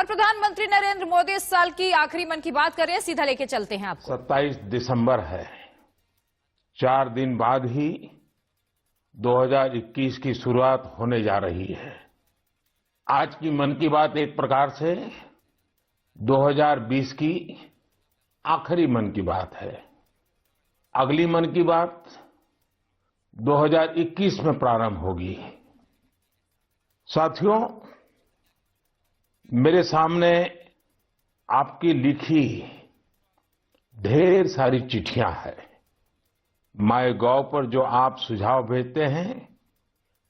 और प्रधानमंत्री नरेंद्र मोदी इस साल की आखिरी मन की बात कर रहे हैं, सीधा लेके चलते हैं आपको। 27 दिसंबर है, 4 दिन बाद ही 2021 की शुरुआत होने जा रही है। आज की मन की बात एक प्रकार से 2020 की आखिरी मन की बात है। अगली मन की बात 2021 में प्रारंभ होगी। साथियों, मेरे सामने आपकी लिखी ढेर सारी चिट्ठियां हैं। माईगॉव पर जो आप सुझाव भेजते हैं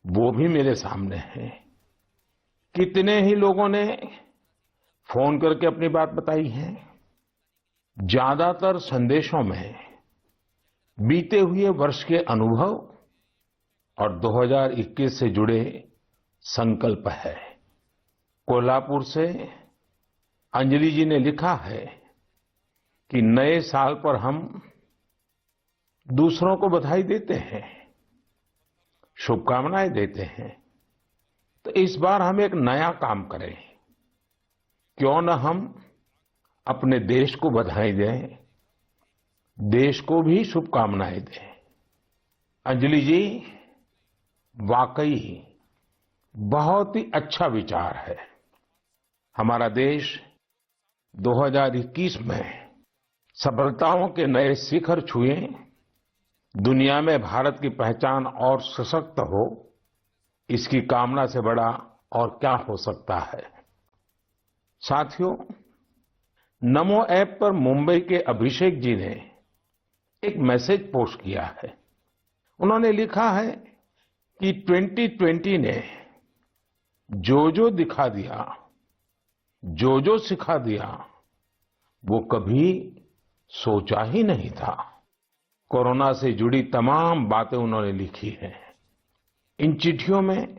वो भी मेरे सामने हैं। कितने ही लोगों ने फोन करके अपनी बात बताई है। ज्यादातर संदेशों में बीते हुए वर्ष के अनुभव और 2021 से जुड़े संकल्प है। कोल्हापुर से अंजलि जी ने लिखा है कि नए साल पर हम दूसरों को बधाई देते हैं, शुभकामनाएं देते हैं, तो इस बार हम एक नया काम करें। क्यों न हम अपने देश को बधाई दें, देश को भी शुभकामनाएं दें। अंजलि जी, वाकई बहुत ही अच्छा विचार है। हमारा देश 2021 में सफलताओं के नए शिखर छुए, दुनिया में भारत की पहचान और सशक्त हो, इसकी कामना से बड़ा और क्या हो सकता है। साथियों, नमो ऐप पर मुंबई के अभिषेक जी ने एक मैसेज पोस्ट किया है। उन्होंने लिखा है कि 2020 ने जो जो दिखा दिया, जो जो सिखा दिया, वो कभी सोचा ही नहीं था। कोरोना से जुड़ी तमाम बातें उन्होंने लिखी हैं। इन चिट्ठियों में,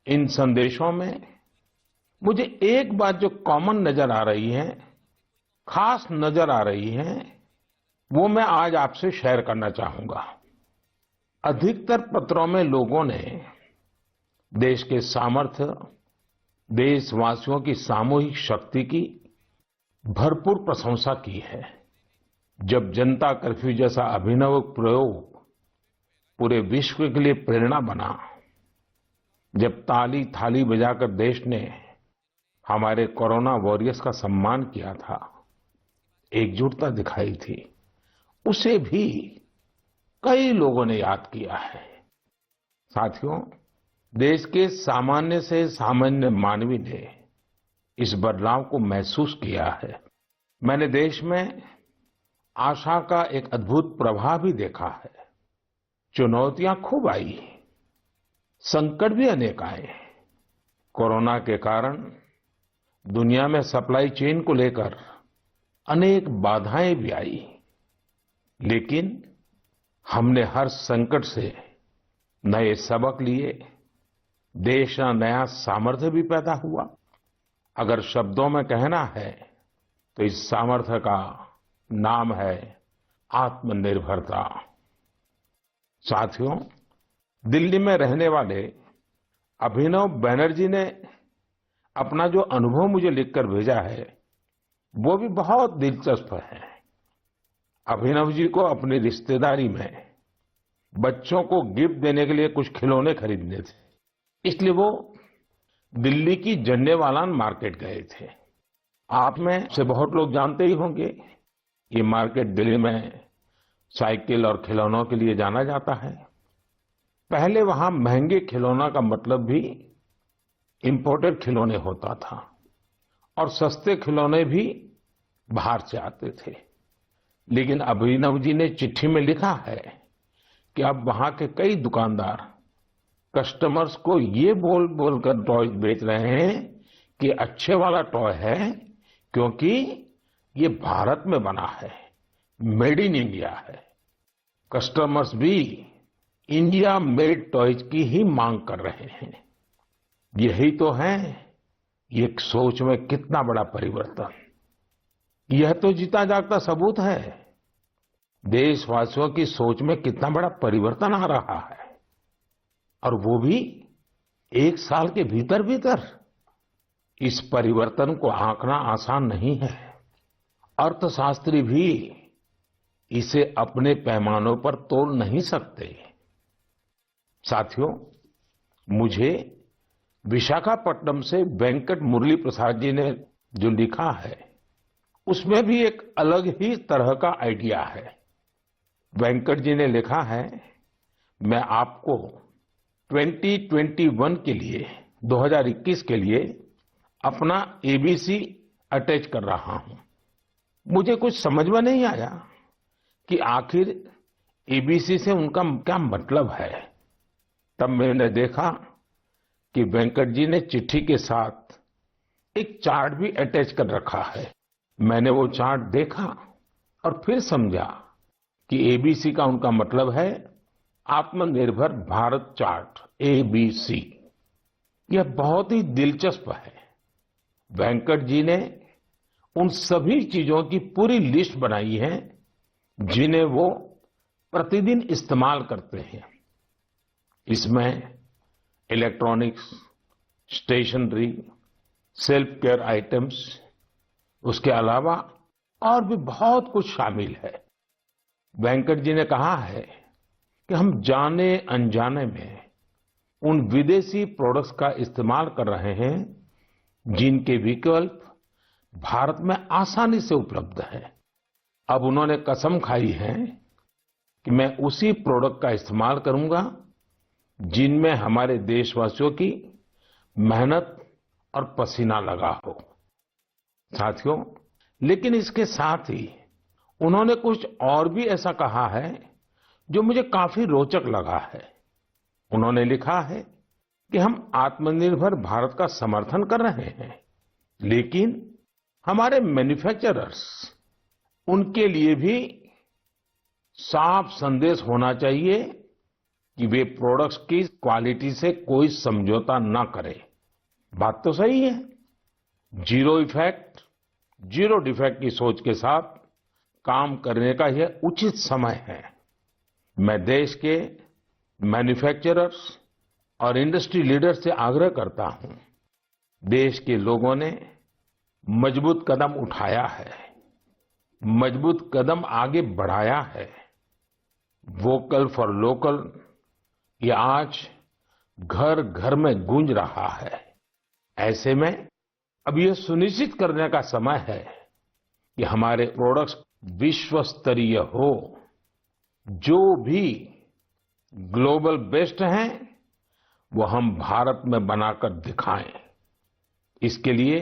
इन संदेशों में मुझे एक बात जो कॉमन नजर आ रही है, खास नजर आ रही है, वो मैं आज आपसे शेयर करना चाहूंगा। अधिकतर पत्रों में लोगों ने देश के सामर्थ्य, देशवासियों की सामूहिक शक्ति की भरपूर प्रशंसा की है। जब जनता कर्फ्यू जैसा अभिनव प्रयोग पूरे विश्व के लिए प्रेरणा बना, जब ताली थाली बजाकर देश ने हमारे कोरोना वॉरियर्स का सम्मान किया था, एकजुटता दिखाई थी, उसे भी कई लोगों ने याद किया है। साथियों, देश के सामान्य से सामान्य मानवी ने इस बदलाव को महसूस किया है। मैंने देश में आशा का एक अद्भुत प्रभाव भी देखा है। चुनौतियां खूब आई, संकट भी अनेक आए। कोरोना के कारण दुनिया में सप्लाई चेन को लेकर अनेक बाधाएं भी आई, लेकिन हमने हर संकट से नए सबक लिए। देश का नया सामर्थ्य भी पैदा हुआ। अगर शब्दों में कहना है तो इस सामर्थ्य का नाम है आत्मनिर्भरता। साथियों, दिल्ली में रहने वाले अभिनव बैनर्जी ने अपना जो अनुभव मुझे लिखकर भेजा है वो भी बहुत दिलचस्प है। अभिनव जी को अपनी रिश्तेदारी में बच्चों को गिफ्ट देने के लिए कुछ खिलौने खरीदने थे, इसलिए वो दिल्ली की झंडेवालान मार्केट गए थे। आप में से बहुत लोग जानते ही होंगे, ये मार्केट दिल्ली में साइकिल और खिलौनों के लिए जाना जाता है। पहले वहां महंगे खिलौना का मतलब भी इंपोर्टेड खिलौने होता था और सस्ते खिलौने भी बाहर से आते थे। लेकिन अभिनव जी ने चिट्ठी में लिखा है कि अब वहां के कई दुकानदार कस्टमर्स को ये बोल बोलकर टॉय बेच रहे हैं कि अच्छे वाला टॉय है, क्योंकि ये भारत में बना है, मेड इन इंडिया है। कस्टमर्स भी इंडिया मेड टॉयज की ही मांग कर रहे हैं। यही तो है ये सोच में कितना बड़ा परिवर्तन। यह तो जीता जागता सबूत है देशवासियों की सोच में कितना बड़ा परिवर्तन आ रहा है, और वो भी 1 साल के भीतर भीतर। इस परिवर्तन को आंकना आसान नहीं है। अर्थशास्त्री भी इसे अपने पैमानों पर तोल नहीं सकते। साथियों, मुझे विशाखापट्टनम से वेंकट मुरली प्रसाद जी ने जो लिखा है, उसमें भी एक अलग ही तरह का आइडिया है। वेंकट जी ने लिखा है, मैं आपको 2021 के लिए 2021 के लिए अपना एबीसी अटैच कर रहा हूं। मुझे कुछ समझ में नहीं आया कि आखिर एबीसी से उनका क्या मतलब है। तब मैंने देखा कि वेंकट जी ने चिट्ठी के साथ एक चार्ट भी अटैच कर रखा है। मैंने वो चार्ट देखा और फिर समझा कि एबीसी का उनका मतलब है आत्मनिर्भर भारत चार्ट, एबीसी। यह बहुत ही दिलचस्प है। वेंकट जी ने उन सभी चीजों की पूरी लिस्ट बनाई है जिन्हें वो प्रतिदिन इस्तेमाल करते हैं। इसमें electronics, stationery, self care items, उसके अलावा और भी बहुत कुछ शामिल है। वेंकट जी ने कहा है कि हम जाने अनजाने में उन विदेशी प्रोडक्ट्स का इस्तेमाल कर रहे हैं जिनके विकल्प भारत में आसानी से उपलब्ध है। अब उन्होंने कसम खाई है कि मैं उसी प्रोडक्ट का इस्तेमाल करूंगा जिनमें हमारे देशवासियों की मेहनत और पसीना लगा हो। साथियों, लेकिन इसके साथ ही उन्होंने कुछ और भी ऐसा कहा है जो मुझे काफी रोचक लगा है। उन्होंने लिखा है कि हम आत्मनिर्भर भारत का समर्थन कर रहे हैं, लेकिन हमारे मैन्युफैक्चरर्स, उनके लिए भी साफ संदेश होना चाहिए कि वे प्रोडक्ट्स की क्वालिटी से कोई समझौता ना करें। बात तो सही है। जीरो इफेक्ट, जीरो डिफेक्ट की सोच के साथ काम करने का यह उचित समय है। मैं देश के मैन्युफैक्चरर्स और इंडस्ट्री लीडर्स से आग्रह करता हूं, देश के लोगों ने मजबूत कदम उठाया है, मजबूत कदम आगे बढ़ाया है। वोकल फॉर लोकल ये आज घर घर में गूंज रहा है। ऐसे में अब यह सुनिश्चित करने का समय है कि हमारे प्रोडक्ट्स विश्व स्तरीय हो। जो भी ग्लोबल बेस्ट हैं वो हम भारत में बनाकर दिखाएं। इसके लिए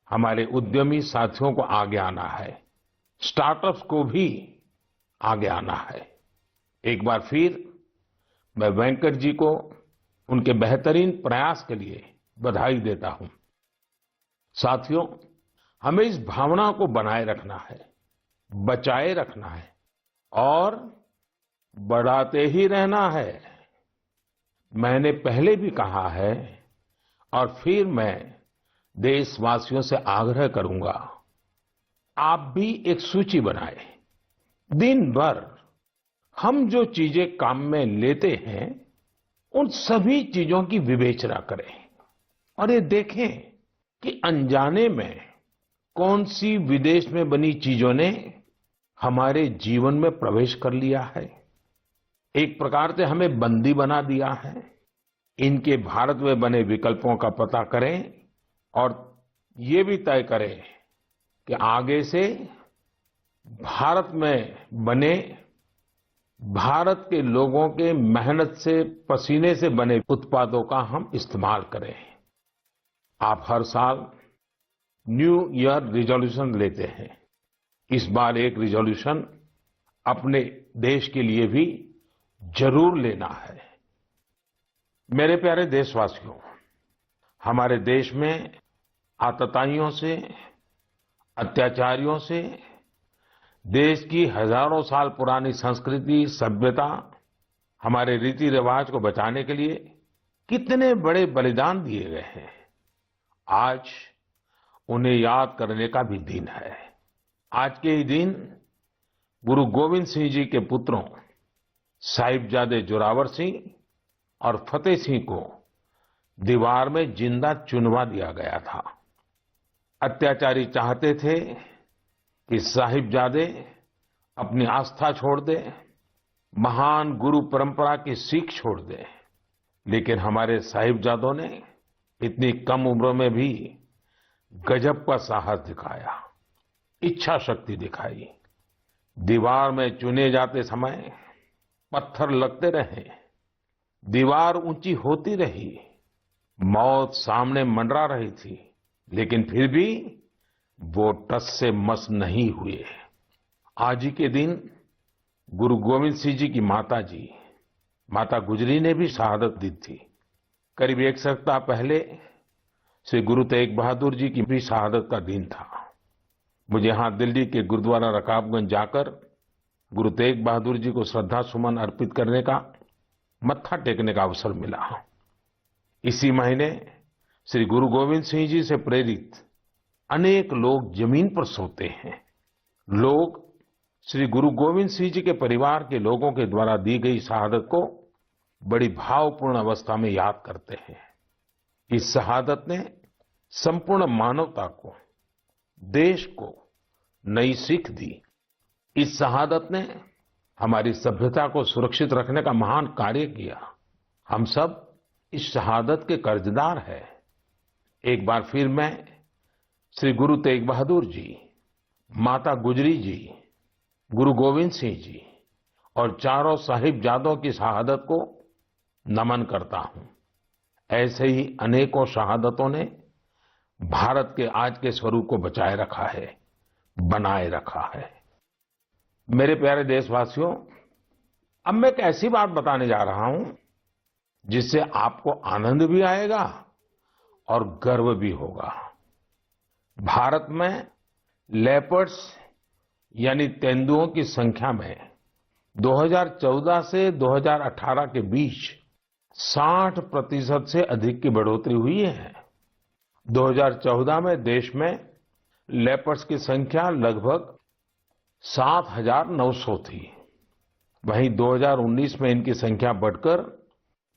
हमारे उद्यमी साथियों को आगे आना है, स्टार्टअप्स को भी आगे आना है। एक बार फिर मैं वेंकट जी को उनके बेहतरीन प्रयास के लिए बधाई देता हूं। साथियों, हमें इस भावना को बनाए रखना है, बचाए रखना है और बढ़ाते ही रहना है। मैंने पहले भी कहा है और फिर मैं देशवासियों से आग्रह करूंगा, आप भी एक सूची बनाएं। दिन भर हम जो चीजें काम में लेते हैं उन सभी चीजों की विवेचना करें और ये देखें कि अनजाने में कौन सी विदेश में बनी चीजों ने हमारे जीवन में प्रवेश कर लिया है, एक प्रकार से हमें बंदी बना दिया है। इनके भारत में बने विकल्पों का पता करें और ये भी तय करें कि आगे से भारत में बने, भारत के लोगों के मेहनत से, पसीने से बने उत्पादों का हम इस्तेमाल करें। आप हर साल न्यू ईयर रिजोल्यूशन लेते हैं। इस बार एक रिजोल्यूशन अपने देश के लिए भी जरूर लेना है। मेरे प्यारे देशवासियों, हमारे देश में आतताइयों से, अत्याचारियों से देश की हजारों साल पुरानी संस्कृति, सभ्यता, हमारे रीति रिवाज को बचाने के लिए कितने बड़े बलिदान दिए गए हैं। आज उन्हें याद करने का भी दिन है। आज के ही दिन गुरु गोविंद सिंह जी के पुत्रों साहिबजादे जोरावर सिंह और फतेह सिंह को दीवार में जिंदा चुनवा दिया गया था। अत्याचारी चाहते थे कि साहिबजादे अपनी आस्था छोड़ दे, महान गुरु परंपरा की सीख छोड़ दे, लेकिन हमारे साहिबजादों ने इतनी कम उम्र में भी गजब का साहस दिखाया, इच्छा शक्ति दिखाई। दीवार में चुने जाते समय पत्थर लगते रहे, दीवार ऊंची होती रही, मौत सामने मंडरा रही थी, लेकिन फिर भी वो टस से मस नहीं हुए। आज ही के दिन गुरु गोविंद सिंह जी की माता जी, माता गुजरी ने भी शहादत दी थी। करीब एक सप्ताह पहले श्री गुरु तेग बहादुर जी की भी शहादत का दिन था। मुझे यहाँ दिल्ली के गुरुद्वारा रकाबगंज जाकर गुरु तेग बहादुर जी को श्रद्धा सुमन अर्पित करने का, मत्था टेकने का अवसर मिला। इसी महीने श्री गुरु गोविंद सिंह जी से प्रेरित अनेक लोग जमीन पर सोते हैं। लोग श्री गुरु गोविंद सिंह जी के परिवार के लोगों के द्वारा दी गई शहादत को बड़ी भावपूर्ण अवस्था में याद करते हैं। इस शहादत ने संपूर्ण मानवता को, देश को नई सीख दी। इस शहादत ने हमारी सभ्यता को सुरक्षित रखने का महान कार्य किया। हम सब इस शहादत के कर्जदार हैं। एक बार फिर मैं श्री गुरु तेग बहादुर जी, माता गुजरी जी, गुरु गोविंद सिंह जी और चारों साहिबजादों की शहादत को नमन करता हूं। ऐसे ही अनेकों शहादतों ने भारत के आज के स्वरूप को बचाए रखा है, बनाए रखा है। मेरे प्यारे देशवासियों, अब मैं एक ऐसी बात बताने जा रहा हूं जिससे आपको आनंद भी आएगा और गर्व भी होगा। भारत में लेपर्ड्स यानी तेंदुओं की संख्या में 2014 से 2018 के बीच 60% से अधिक की बढ़ोतरी हुई है। 2014 में देश में लेपर्ड्स की संख्या लगभग 7,900 थी। वहीं 2019 में इनकी संख्या बढ़कर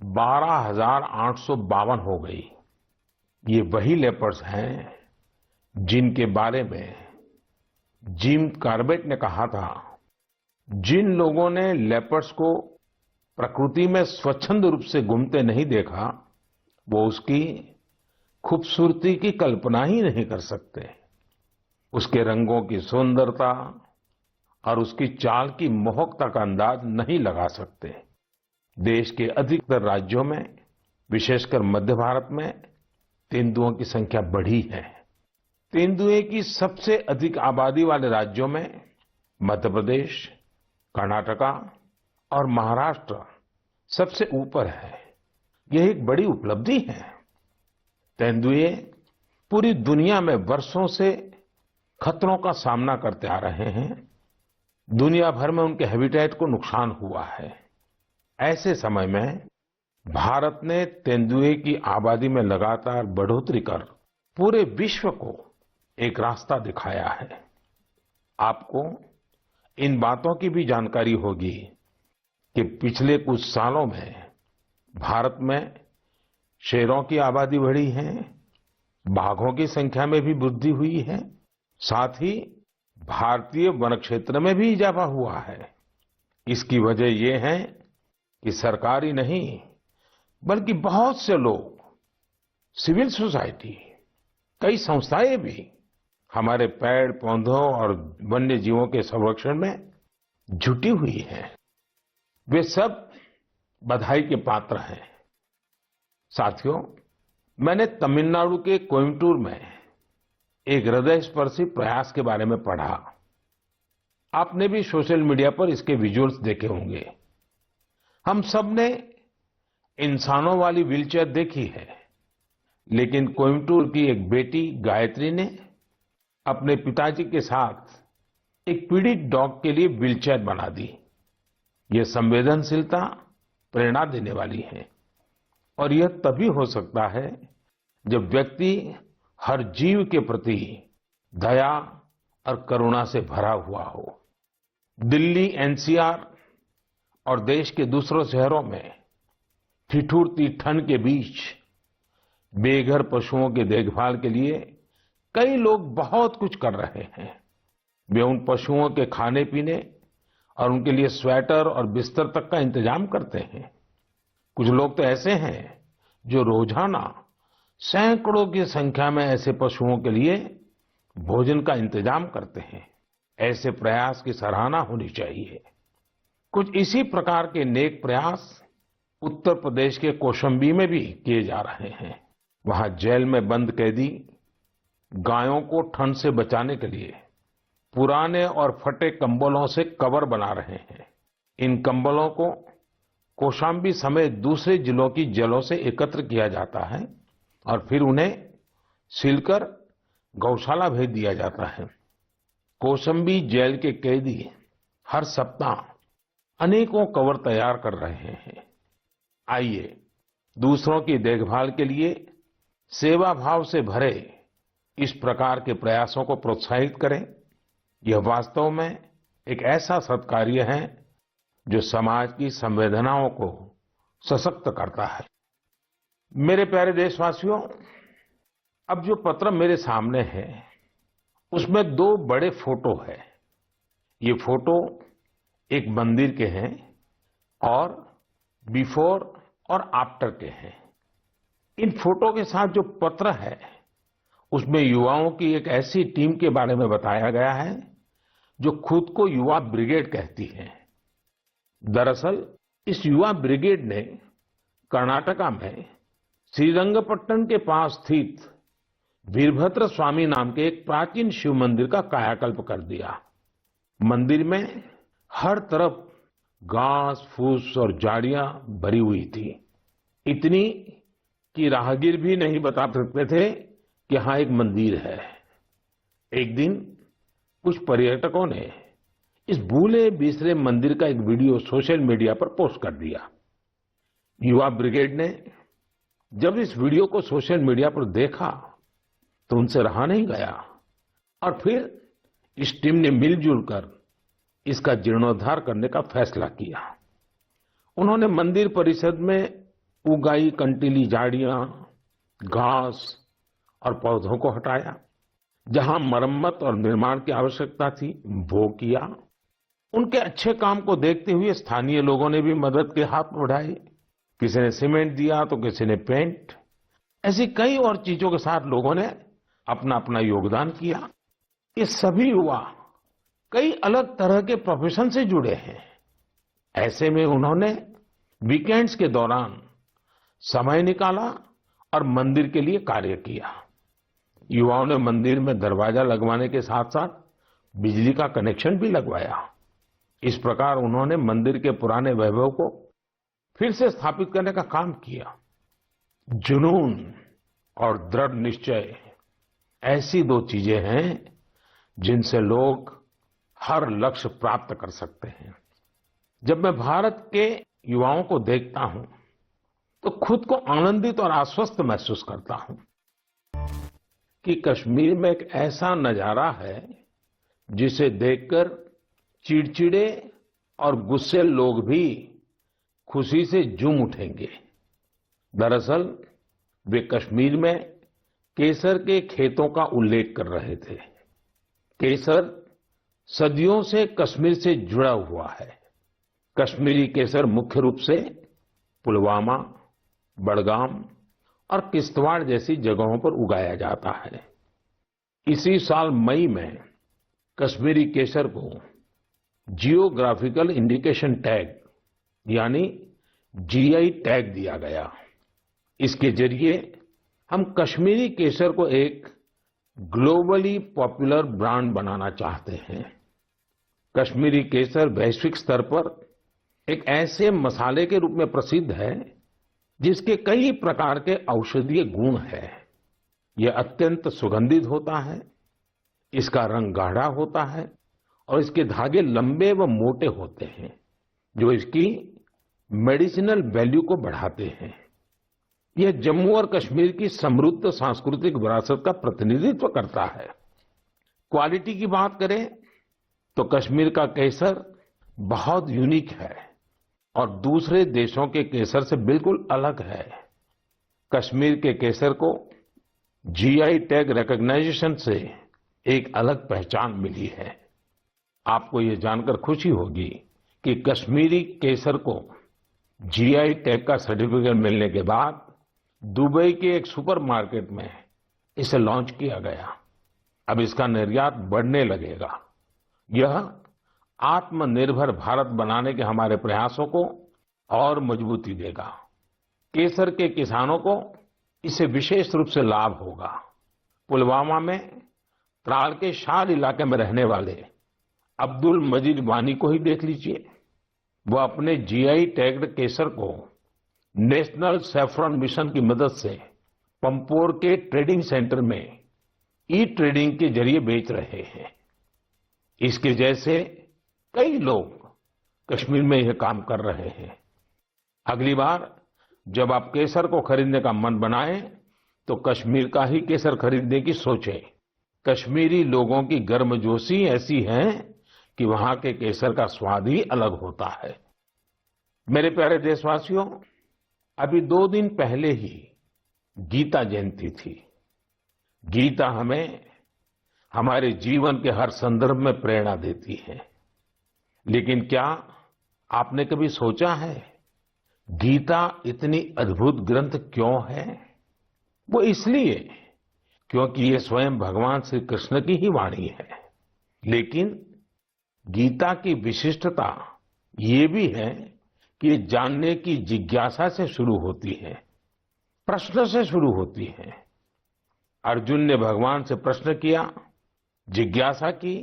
12,852 हो गई। ये वही लेपर्ड्स हैं जिनके बारे में जिम कॉर्बेट ने कहा था, जिन लोगों ने लेपर्ड्स को प्रकृति में स्वच्छंद रूप से घूमते नहीं देखा, वो उसकी खूबसूरती की कल्पना ही नहीं कर सकते। उसके रंगों की सुंदरता और उसकी चाल की मोहकता का अंदाज नहीं लगा सकते। देश के अधिकतर राज्यों में, विशेषकर मध्य भारत में, तेंदुओं की संख्या बढ़ी है। तेंदुए की सबसे अधिक आबादी वाले राज्यों में मध्य प्रदेश, कर्नाटका और महाराष्ट्र सबसे ऊपर है। यह एक बड़ी उपलब्धि है। तेंदुए पूरी दुनिया में वर्षों से खतरों का सामना करते आ रहे हैं। दुनिया भर में उनके हैबिटेट को नुकसान हुआ है। ऐसे समय में भारत ने तेंदुए की आबादी में लगातार बढ़ोतरी कर पूरे विश्व को एक रास्ता दिखाया है। आपको इन बातों की भी जानकारी होगी कि पिछले कुछ सालों में भारत में शेरों की आबादी बढ़ी है, बाघों की संख्या में भी वृद्धि हुई है, साथ ही भारतीय वन क्षेत्र में भी इजाफा हुआ है। इसकी वजह ये है कि सरकारी नहीं बल्कि बहुत से लोग, सिविल सोसाइटी, कई संस्थाएं भी हमारे पेड़ पौधों और वन्य जीवों के संरक्षण में जुटी हुई हैं। वे सब बधाई के पात्र हैं। साथियों, मैंने तमिलनाडु के कोयम्बटूर में एक हृदयस्पर्शी प्रयास के बारे में पढ़ा। आपने भी सोशल मीडिया पर इसके विजुअल्स देखे होंगे। हम सब ने इंसानों वाली व्हीलचेयर देखी है, लेकिन कोयम्बटूर की एक बेटी गायत्री ने अपने पिताजी के साथ एक पीड़ित डॉग के लिए व्हीलचेयर बना दी। ये संवेदनशीलता प्रेरणा देने वाली है और यह तभी हो सकता है जब व्यक्ति हर जीव के प्रति दया और करुणा से भरा हुआ हो। दिल्ली, एनसीआर और देश के दूसरों शहरों में ठिठुरती ठंड के बीच बेघर पशुओं की देखभाल के लिए कई लोग बहुत कुछ कर रहे हैं। वे उन पशुओं के खाने पीने और उनके लिए स्वेटर और बिस्तर तक का इंतजाम करते हैं। कुछ लोग तो ऐसे हैं जो रोजाना सैकड़ों की संख्या में ऐसे पशुओं के लिए भोजन का इंतजाम करते हैं। ऐसे प्रयास की सराहना होनी चाहिए। कुछ इसी प्रकार के नेक प्रयास उत्तर प्रदेश के कौशाम्बी में भी किए जा रहे हैं। वहां जेल में बंद कैदी गायों को ठंड से बचाने के लिए पुराने और फटे कंबलों से कवर बना रहे हैं। इन कंबलों को कौशाम्बी समेत दूसरे जिलों की जेलों से एकत्र किया जाता है और फिर उन्हें सिलकर गौशाला भेज दिया जाता है। कौशाम्बी जेल के कैदी हर सप्ताह अनेकों कवर तैयार कर रहे हैं। आइए दूसरों की देखभाल के लिए सेवा भाव से भरे इस प्रकार के प्रयासों को प्रोत्साहित करें। यह वास्तव में एक ऐसा सत्कार्य है जो समाज की संवेदनाओं को सशक्त करता है। मेरे प्यारे देशवासियों, अब जो पत्र मेरे सामने है उसमें दो बड़े फोटो है। ये फोटो एक मंदिर के हैं और बिफोर और आफ्टर के हैं। इन फोटो के साथ जो पत्र है उसमें युवाओं की एक ऐसी टीम के बारे में बताया गया है जो खुद को युवा ब्रिगेड कहती है। दरअसल इस युवा ब्रिगेड ने कर्नाटका में श्रीरंगपट्टनम के पास स्थित वीरभद्र स्वामी नाम के एक प्राचीन शिव मंदिर का कायाकल्प कर दिया। मंदिर में हर तरफ घास फूस और झाड़ियां भरी हुई थी, इतनी कि राहगीर भी नहीं बता सकते थे कि यहाँ एक मंदिर है। एक दिन कुछ पर्यटकों ने इस भूले बिसरे मंदिर का एक वीडियो सोशल मीडिया पर पोस्ट कर दिया। युवा ब्रिगेड ने जब इस वीडियो को सोशल मीडिया पर देखा तो उनसे रहा नहीं गया और फिर इस टीम ने मिलजुल कर इसका जीर्णोद्धार करने का फैसला किया। उन्होंने मंदिर परिसर में उगाई कंटीली झाड़ियां, घास और पौधों को हटाया। जहां मरम्मत और निर्माण की आवश्यकता थी वो किया। उनके अच्छे काम को देखते हुए स्थानीय लोगों ने भी मदद के हाथ बढ़ाए। किसी ने सीमेंट दिया तो किसी ने पेंट। ऐसी कई और चीजों के साथ लोगों ने अपना अपना योगदान किया। ये सभी युवा कई अलग तरह के प्रोफेशन से जुड़े हैं। ऐसे में उन्होंने वीकेंड्स के दौरान समय निकाला और मंदिर के लिए कार्य किया। युवाओं ने मंदिर में दरवाजा लगवाने के साथ साथ बिजली का कनेक्शन भी लगवाया। इस प्रकार उन्होंने मंदिर के पुराने वैभव को फिर से स्थापित करने का काम किया। जुनून और दृढ़ निश्चय ऐसी दो चीजें हैं जिनसे लोग हर लक्ष्य प्राप्त कर सकते हैं। जब मैं भारत के युवाओं को देखता हूं तो खुद को आनंदित और आश्वस्त महसूस करता हूं कि कश्मीर में एक ऐसा नजारा है जिसे देखकर चिड़चिड़े और गुस्से लोग भी खुशी से झूम उठेंगे। दरअसल वे कश्मीर में केसर के खेतों का उल्लेख कर रहे थे। केसर सदियों से कश्मीर से जुड़ा हुआ है। कश्मीरी केसर मुख्य रूप से पुलवामा, बडगाम और किश्तवाड़ जैसी जगहों पर उगाया जाता है। इसी साल मई में कश्मीरी केसर को जियोग्राफिकल इंडिकेशन टैग यानी जीआई टैग दिया गया। इसके जरिए हम कश्मीरी केसर को एक ग्लोबली पॉपुलर ब्रांड बनाना चाहते हैं। कश्मीरी केसर वैश्विक स्तर पर एक ऐसे मसाले के रूप में प्रसिद्ध है जिसके कई प्रकार के औषधीय गुण हैं। यह अत्यंत सुगंधित होता है, इसका रंग गाढ़ा होता है और इसके धागे लंबे व मोटे होते हैं जो इसकी मेडिसिनल वैल्यू को बढ़ाते हैं। यह जम्मू और कश्मीर की समृद्ध सांस्कृतिक विरासत का प्रतिनिधित्व करता है। क्वालिटी की बात करें तो कश्मीर का केसर बहुत यूनिक है और दूसरे देशों के केसर से बिल्कुल अलग है। कश्मीर के केसर को जीआई टैग रिकॉग्नाइजेशन से एक अलग पहचान मिली है। आपको ये जानकर खुशी होगी कि कश्मीरी केसर को जीआई टैग का सर्टिफिकेट मिलने के बाद दुबई के एक सुपरमार्केट में इसे लॉन्च किया गया। अब इसका निर्यात बढ़ने लगेगा। यह आत्मनिर्भर भारत बनाने के हमारे प्रयासों को और मजबूती देगा। केसर के किसानों को इससे विशेष रूप से लाभ होगा। पुलवामा में त्राल के शार इलाके में रहने वाले अब्दुल मजीद वानी को ही देख लीजिए। वो अपने जीआई टैग्ड केसर को नेशनल सैफरन मिशन की मदद से पंपोर के ट्रेडिंग सेंटर में ई ट्रेडिंग के जरिए बेच रहे हैं। इसके जैसे कई लोग कश्मीर में यह काम कर रहे हैं। अगली बार जब आप केसर को खरीदने का मन बनाएं तो कश्मीर का ही केसर खरीदने की सोचें। कश्मीरी लोगों की गर्मजोशी ऐसी है कि वहां के केसर का स्वाद ही अलग होता है। मेरे प्यारे देशवासियों, अभी 2 दिन पहले ही गीता जयंती थी। गीता हमें हमारे जीवन के हर संदर्भ में प्रेरणा देती है। लेकिन क्या आपने कभी सोचा है गीता इतनी अद्भुत ग्रंथ क्यों है? वो इसलिए क्योंकि ये स्वयं भगवान श्री कृष्ण की ही वाणी है। लेकिन गीता की विशिष्टता ये भी है कि ये जानने की जिज्ञासा से शुरू होती है, प्रश्न से शुरू होती है। अर्जुन ने भगवान से प्रश्न किया, जिज्ञासा की,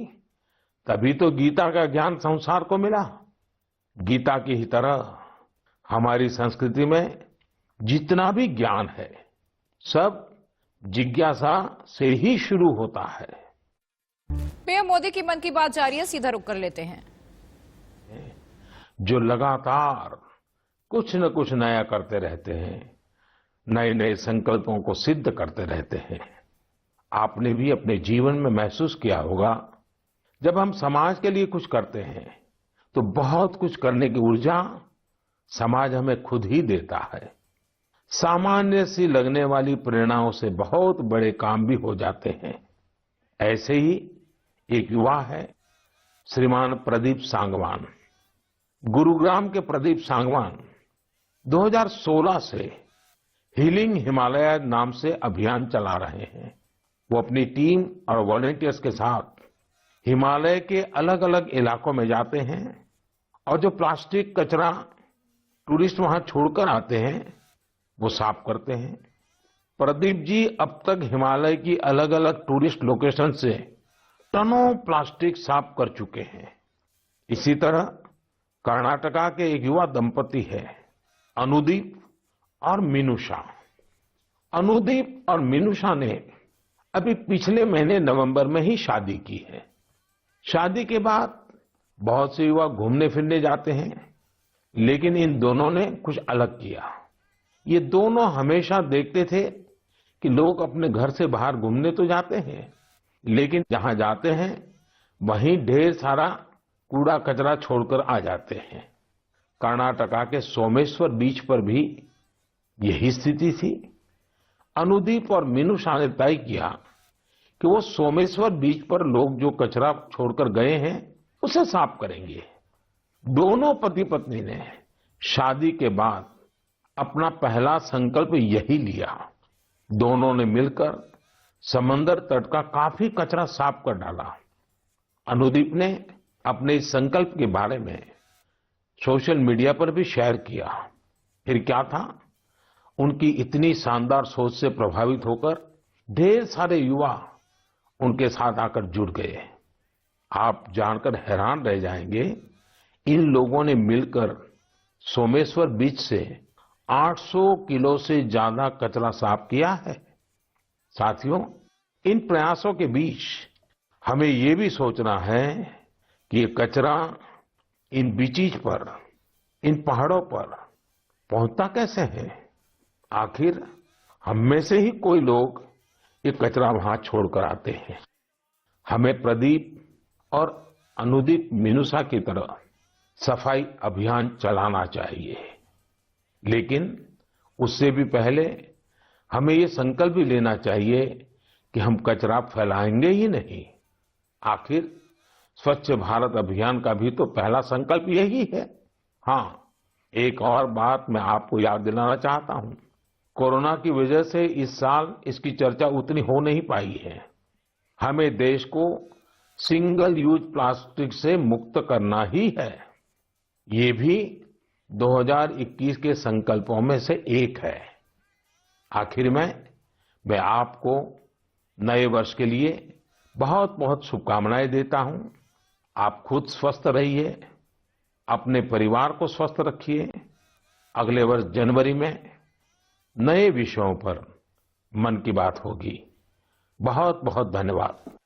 तभी तो गीता का ज्ञान संसार को मिला। गीता की ही तरह हमारी संस्कृति में जितना भी ज्ञान है सब जिज्ञासा से ही शुरू होता है। पीएम मोदी की मन की बात जारी है, सीधा रुक कर लेते हैं। जो लगातार कुछ न कुछ नया करते रहते हैं, नए नए संकल्पों को सिद्ध करते रहते हैं। आपने भी अपने जीवन में महसूस किया होगा, जब हम समाज के लिए कुछ करते हैं तो बहुत कुछ करने की ऊर्जा समाज हमें खुद ही देता है। सामान्य सी लगने वाली प्रेरणाओं से बहुत बड़े काम भी हो जाते हैं। ऐसे ही एक युवा है श्रीमान प्रदीप सांगवान। गुरुग्राम के प्रदीप सांगवान 2016 से हीलिंग हिमालय नाम से अभियान चला रहे हैं। वो अपनी टीम और वॉलंटियर्स के साथ हिमालय के अलग अलग इलाकों में जाते हैं और जो प्लास्टिक कचरा टूरिस्ट वहां छोड़कर आते हैं वो साफ करते हैं। प्रदीप जी अब तक हिमालय की अलग अलग टूरिस्ट लोकेशन से टनों प्लास्टिक साफ कर चुके हैं। इसी तरह कर्नाटका के एक युवा दंपति है अनुदीप और मीनूषा। अनुदीप और मीनूषा ने अभी पिछले महीने नवंबर में ही शादी की है। शादी के बाद बहुत से युवा घूमने फिरने जाते हैं, लेकिन इन दोनों ने कुछ अलग किया। ये दोनों हमेशा देखते थे कि लोग अपने घर से बाहर घूमने तो जाते हैं, लेकिन जहां जाते हैं वहीं ढेर सारा कूड़ा कचरा छोड़कर आ जाते हैं। कर्नाटका के सोमेश्वर बीच पर भी यही स्थिति थी। अनुदीप और मीनूषा ने तय किया कि वो सोमेश्वर बीच पर लोग जो कचरा छोड़कर गए हैं उसे साफ करेंगे। दोनों पति पत्नी ने शादी के बाद अपना पहला संकल्प यही लिया। दोनों ने मिलकर समंदर तट का काफी कचरा साफ कर डाला। अनुदीप ने अपने इस संकल्प के बारे में सोशल मीडिया पर भी शेयर किया। फिर क्या था, उनकी इतनी शानदार सोच से प्रभावित होकर ढेर सारे युवा उनके साथ आकर जुड़ गए। आप जानकर हैरान रह जाएंगे, इन लोगों ने मिलकर सोमेश्वर बीच से 800 किलो से ज्यादा कचरा साफ किया है। साथियों, इन प्रयासों के बीच हमें ये भी सोचना है कि ये कचरा इन बीचीज पर, इन पहाड़ों पर पहुंचता कैसे है। आखिर हम में से ही कोई लोग ये कचरा वहां छोड़कर आते हैं। हमें प्रदीप और अनुदीप मीनूषा की तरह सफाई अभियान चलाना चाहिए, लेकिन उससे भी पहले हमें ये संकल्प भी लेना चाहिए कि हम कचरा फैलाएंगे ही नहीं। आखिर स्वच्छ भारत अभियान का भी तो पहला संकल्प यही है। हाँ, एक और बात मैं आपको याद दिलाना चाहता हूँ। कोरोना की वजह से इस साल इसकी चर्चा उतनी हो नहीं पाई है। हमें देश को सिंगल यूज प्लास्टिक से मुक्त करना ही है। ये भी 2021 के संकल्पों में से एक है। आखिर में मैं आपको नए वर्ष के लिए बहुत बहुत शुभकामनाएं देता हूं। आप खुद स्वस्थ रहिए, अपने परिवार को स्वस्थ रखिए। अगले वर्ष जनवरी में नए विषयों पर मन की बात होगी। बहुत बहुत धन्यवाद।